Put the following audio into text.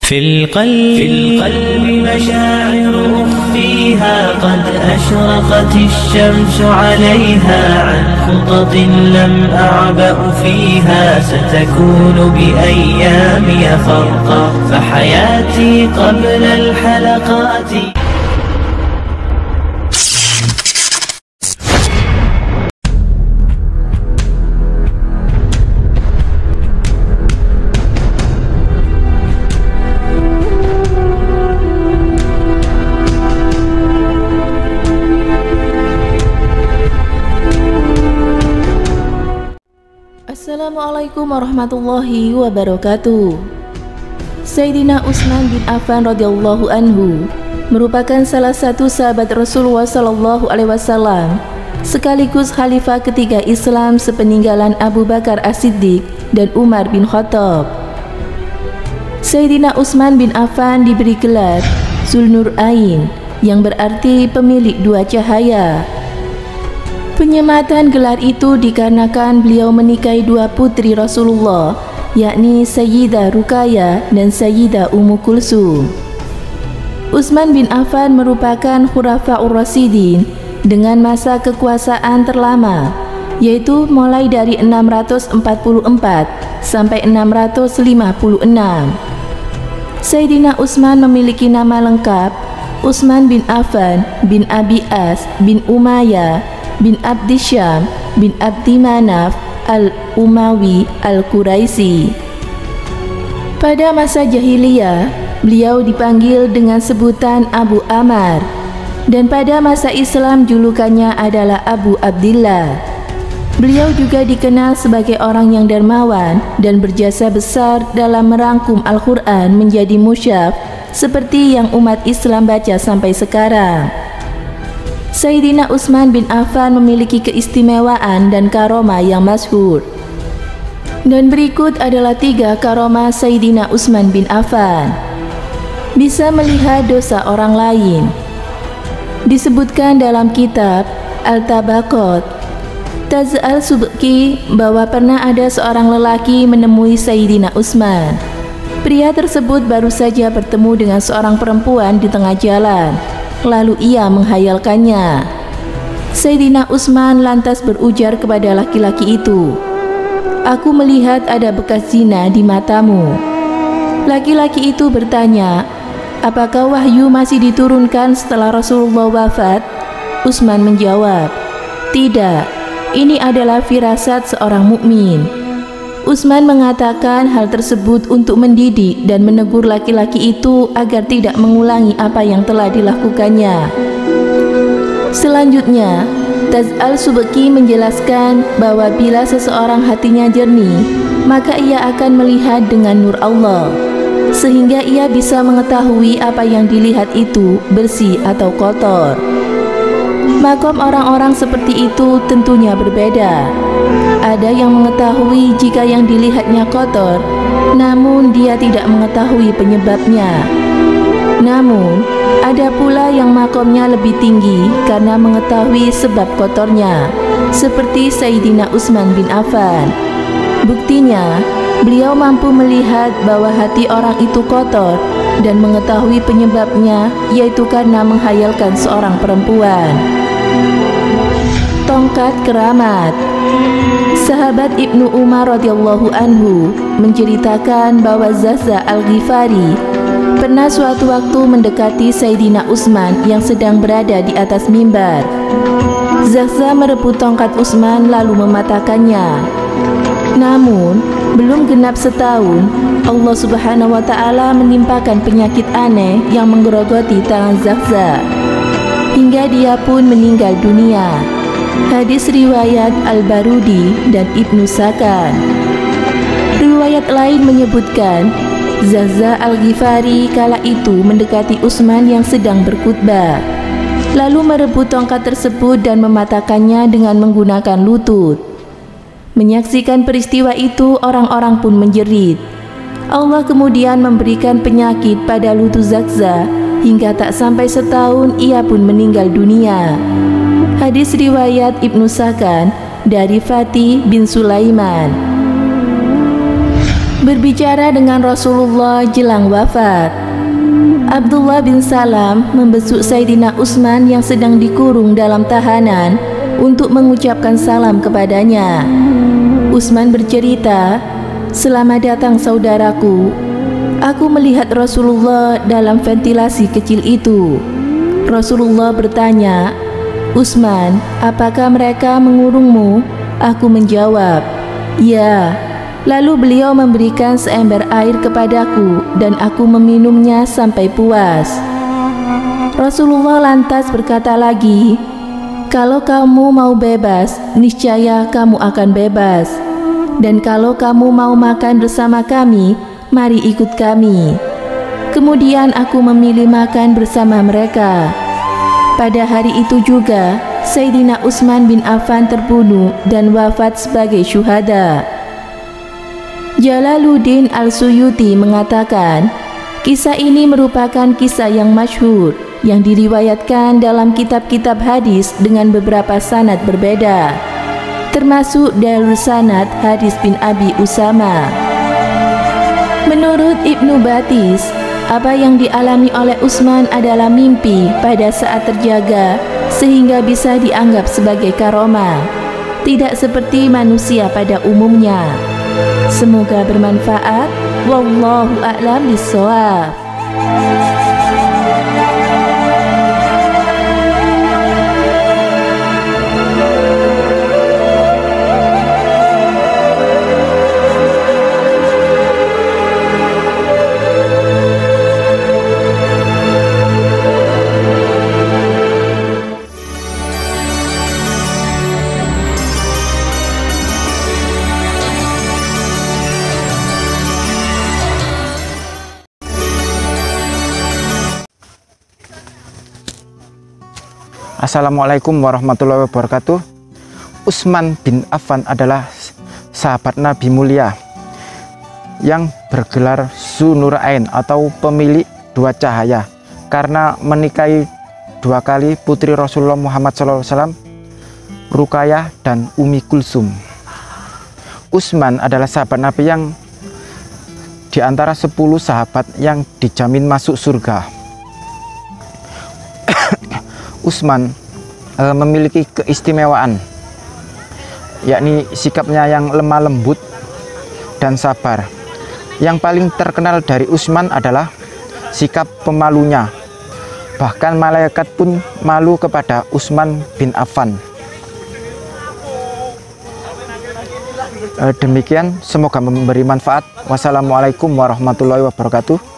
في القلب مشاعر أخفيها قد أشرقت الشمس عليها عن خطط لم أعبأ فيها ستكون بأيامي خرقا فحياتي قبل الحلقات. Assalamualaikum warahmatullahi wabarakatuh. Sayyidina Utsman bin Affan radhiyallahu anhu merupakan salah satu sahabat Rasulullah sallallahu alaihi wasallam sekaligus khalifah ketiga Islam sepeninggalan Abu Bakar As-Siddiq dan Umar bin Khattab. Sayyidina Utsman bin Affan diberi gelar Zulnurain yang berarti pemilik dua cahaya. Penyematan gelar itu dikarenakan beliau menikahi dua putri Rasulullah, yakni Sayyidah Ruqayyah dan Sayyidah Ummu Kulsum. Utsman bin Affan merupakan Khulafaur Rasyidin dengan masa kekuasaan terlama, yaitu mulai dari 644 sampai 656. Sayyidina Utsman memiliki nama lengkap Utsman bin Affan bin Abi As bin Umayyah bin Abdi Syam bin Abdi Manaf al-Umawi al-Quraisy. Pada masa jahiliyah, beliau dipanggil dengan sebutan Abu Ammar, dan pada masa Islam julukannya adalah Abu Abdillah. Beliau juga dikenal sebagai orang yang dermawan dan berjasa besar dalam merangkum Al-Quran menjadi mushaf seperti yang umat Islam baca sampai sekarang. Sayyidina Utsman bin Affan memiliki keistimewaan dan karomah yang masyhur. Dan berikut adalah 3 karomah Sayyidina Utsman bin Affan. Bisa melihat dosa orang lain. Disebutkan dalam kitab Al-Tabaqat, Taz al-Subki, bahwa pernah ada seorang lelaki menemui Sayyidina Utsman. Pria tersebut baru saja bertemu dengan seorang perempuan di tengah jalan. Lalu ia menghayalkannya. Sayyidina Utsman lantas berujar kepada laki-laki itu, "Aku melihat ada bekas zina di matamu." Laki-laki itu bertanya, "Apakah wahyu masih diturunkan setelah Rasulullah wafat?" Utsman menjawab, "Tidak, ini adalah firasat seorang mukmin." Utsman mengatakan hal tersebut untuk mendidik dan menegur laki-laki itu agar tidak mengulangi apa yang telah dilakukannya. Selanjutnya, Taz al-Subki menjelaskan bahwa bila seseorang hatinya jernih, maka ia akan melihat dengan nur Allah, sehingga ia bisa mengetahui apa yang dilihat itu bersih atau kotor. Makom orang-orang seperti itu tentunya berbeda. Ada yang mengetahui jika yang dilihatnya kotor, namun dia tidak mengetahui penyebabnya. Namun, ada pula yang makomnya lebih tinggi karena mengetahui sebab kotornya, seperti Sayyidina Utsman bin Affan. Buktinya, beliau mampu melihat bahwa hati orang itu kotor dan mengetahui penyebabnya, yaitu karena menghayalkan seorang perempuan. Tongkat keramat. Sahabat Ibnu Umar radhiyallahu anhu menceritakan bahwa Zahza al-Ghifari pernah suatu waktu mendekati Sayyidina Utsman yang sedang berada di atas mimbar. Zahza merebut tongkat Utsman lalu mematahkannya. Namun, belum genap setahun, Allah Subhanahu wa Ta'ala menimpakan penyakit aneh yang menggerogoti tangan Zahza, hingga dia pun meninggal dunia. Hadis riwayat Al-Barudi dan Ibnu Sakan. Riwayat lain menyebutkan Zahza al-Ghifari kala itu mendekati Utsman yang sedang berkhutbah, lalu merebut tongkat tersebut dan mematahkannya dengan menggunakan lutut. Menyaksikan peristiwa itu, orang-orang pun menjerit. Allah kemudian memberikan penyakit pada lutut Zahza hingga tak sampai setahun ia pun meninggal dunia. Hadis riwayat Ibnu Sakan dari Fatih bin Sulaiman. berbicara dengan Rasulullah jelang wafat. Abdullah bin Salam membesuk Sayyidina Utsman yang sedang dikurung dalam tahanan untuk mengucapkan salam kepadanya. Utsman bercerita, "Selamat datang saudaraku. Aku melihat Rasulullah dalam ventilasi kecil itu." Rasulullah bertanya, "Utsman, apakah mereka mengurungmu?" Aku menjawab, "Ya." Lalu beliau memberikan seember air kepadaku dan aku meminumnya sampai puas. Rasulullah lantas berkata lagi, "Kalau kamu mau bebas, niscaya kamu akan bebas. Dan kalau kamu mau makan bersama kami, mari ikut kami." Kemudian aku memilih makan bersama mereka. Pada hari itu juga, Sayyidina Utsman bin Affan terbunuh dan wafat sebagai syuhada. Jalaluddin Al-Suyuti mengatakan, kisah ini merupakan kisah yang masyhur yang diriwayatkan dalam kitab-kitab hadis dengan beberapa sanad berbeda, termasuk dalil sanad hadis bin Abi Usama. Menurut Ibnu Batis, apa yang dialami oleh Utsman adalah mimpi pada saat terjaga sehingga bisa dianggap sebagai karomah, tidak seperti manusia pada umumnya. Semoga bermanfaat. Wallahu a'lam bishawab. Assalamualaikum warahmatullahi wabarakatuh. Utsman bin Affan adalah sahabat Nabi mulia yang bergelar Dzunurain atau pemilik dua cahaya karena menikahi dua kali putri Rasulullah Muhammad SAW, Ruqayyah dan Ummi Kulsum. Utsman adalah sahabat Nabi yang di antara 10 sahabat yang dijamin masuk surga. Utsman memiliki keistimewaan, yakni sikapnya yang lemah lembut dan sabar. Yang paling terkenal dari Utsman adalah sikap pemalunya. Bahkan malaikat pun malu kepada Utsman bin Affan. Demikian, semoga memberi manfaat. Wassalamualaikum warahmatullahi wabarakatuh.